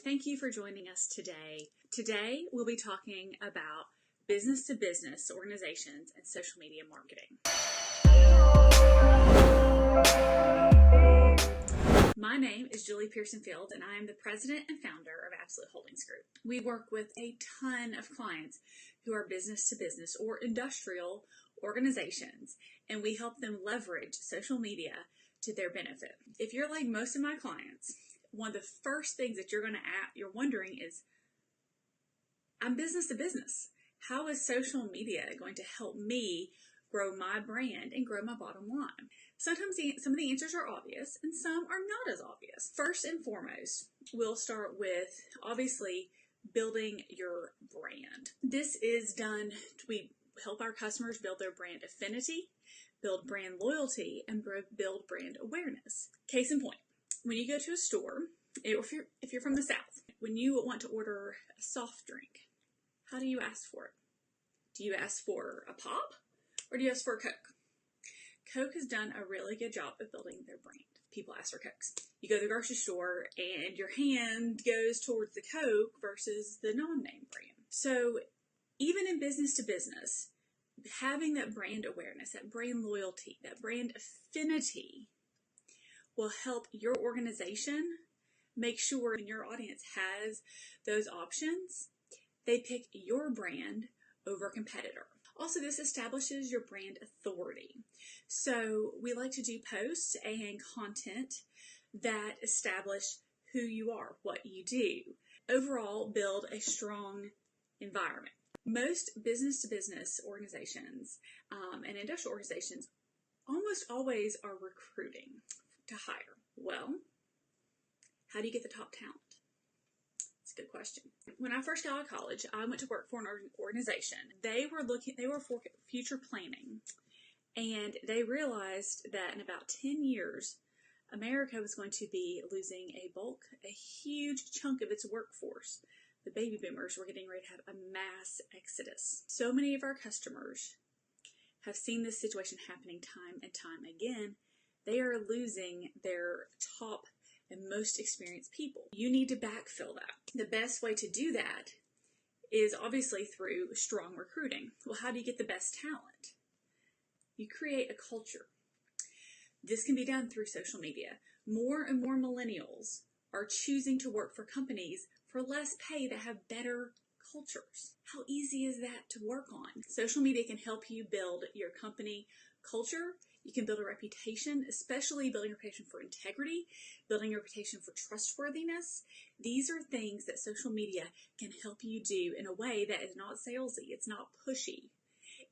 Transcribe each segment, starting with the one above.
Thank you for joining us today. Today, we'll be talking about business-to-business organizations and social media marketing. My name is Julie Pierson-Fields, and I am the president and founder of Absolute Holdings Group. We work with a ton of clients who are business-to-business or industrial organizations, and we help them leverage social media to their benefit. If you're like most of my clients, one of the first things that you're wondering is, I'm business to business. How is social media going to help me grow my brand and grow my bottom line? Sometimes some of the answers are obvious and some are not as obvious. First and foremost, we'll start with obviously building your brand. This is done, we help our customers build their brand affinity, build brand loyalty, and build brand awareness. Case in point, when you go to a store, if you're from the South, when you want to order a soft drink, how do you ask for it? Do you ask for a pop or do you ask for a Coke? Coke has done a really good job of building their brand. People ask for Cokes. You go to the grocery store and your hand goes towards the Coke versus the non-name brand. So even in business to business, having that brand awareness, that brand loyalty, that brand affinity will help your organization make sure when your audience has those options, they pick your brand over a competitor. Also, this establishes your brand authority. So we like to do posts and content that establish who you are, what you do. Overall, build a strong environment. Most business-to-business organizations and industrial organizations almost always are recruiting to hire. Well, how do you get the top talent? It's a good question. When I first got out of college, I went to work for an organization. They were for future planning, and they realized that in about 10 years, America was going to be losing a huge chunk of its workforce. The baby boomers were getting ready to have a mass exodus. So many of our customers have seen this situation happening time and time again. They are losing their top and most experienced people. You need to backfill that. The best way to do that is obviously through strong recruiting. Well, how do you get the best talent? You create a culture. This can be done through social media. More and more millennials are choosing to work for companies for less pay that have better cultures. How easy is that to work on? Social media can help you build your company culture. You can build a reputation, especially building a reputation for integrity, building a reputation for trustworthiness. These are things that social media can help you do in a way that is not salesy, it's not pushy.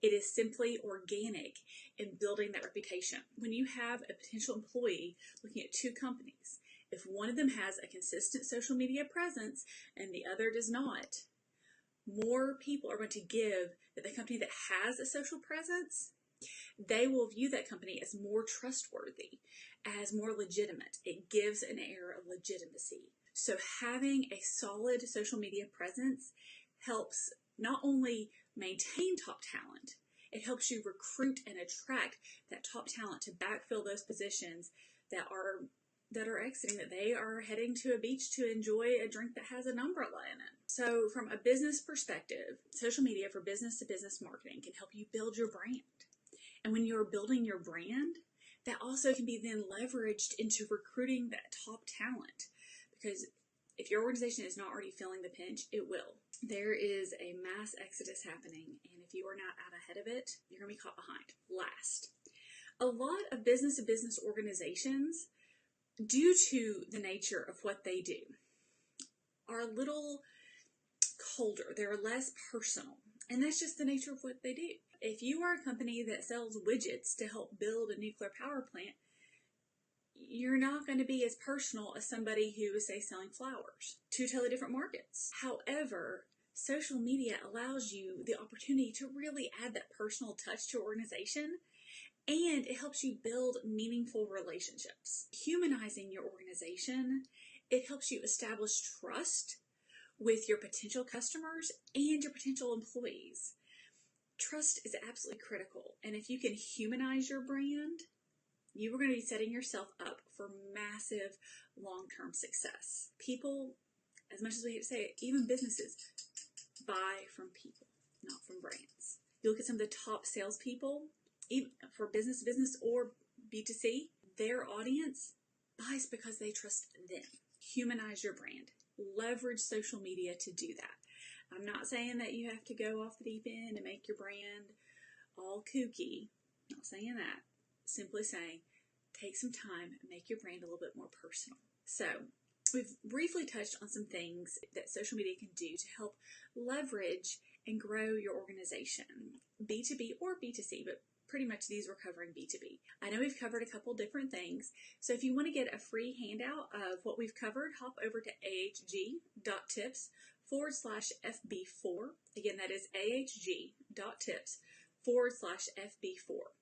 It is simply organic in building that reputation. When you have a potential employee looking at two companies, if one of them has a consistent social media presence and the other does not, more people are going to give the company that has a social presence. They will view that company as more trustworthy, as more legitimate. It gives an air of legitimacy. So having a solid social media presence helps not only maintain top talent, it helps you recruit and attract that top talent to backfill those positions that are exiting, that they are heading to a beach to enjoy a drink that has an umbrella in it. So from a business perspective, social media for business-to-business marketing can help you build your brand. And when you're building your brand, that also can be then leveraged into recruiting that top talent. Because if your organization is not already feeling the pinch, it will. There is a mass exodus happening, and if you are not out ahead of it, you're going to be caught behind. Last, a lot of business-to-business organizations, due to the nature of what they do, are a little colder. They're less personal. And that's just the nature of what they do. If you are a company that sells widgets to help build a nuclear power plant, you're not going to be as personal as somebody who is, say, selling flowers. Two totally different markets. However, social media allows you the opportunity to really add that personal touch to your organization, and it helps you build meaningful relationships. Humanizing your organization, it helps you establish trust with your potential customers and your potential employees. Trust is absolutely critical, and if you can humanize your brand, you are going to be setting yourself up for massive long-term success. People as much as we hate to say it, even businesses buy from people, not from brands. You look at some of the top salespeople, even for business to business or B2C, their audience buys because they trust them. Humanize your brand. Leverage social media to do that. I'm not saying that you have to go off the deep end and make your brand all kooky. I'm not saying that. Simply saying, take some time and make your brand a little bit more personal. So, we've briefly touched on some things that social media can do to help leverage and grow your organization, B2B or B2C, but pretty much these we're covering B2B. I know we've covered a couple different things, so if you want to get a free handout of what we've covered, hop over to ahg.tips/FB4. Again, that is ahg.tips/FB4.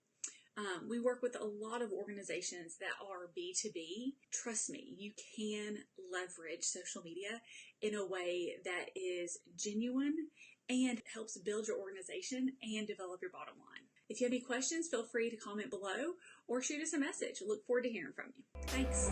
We work with a lot of organizations that are B2B. Trust me, you can leverage social media in a way that is genuine and helps build your organization and develop your bottom line. If you have any questions, feel free to comment below or shoot us a message. I look forward to hearing from you. Thanks.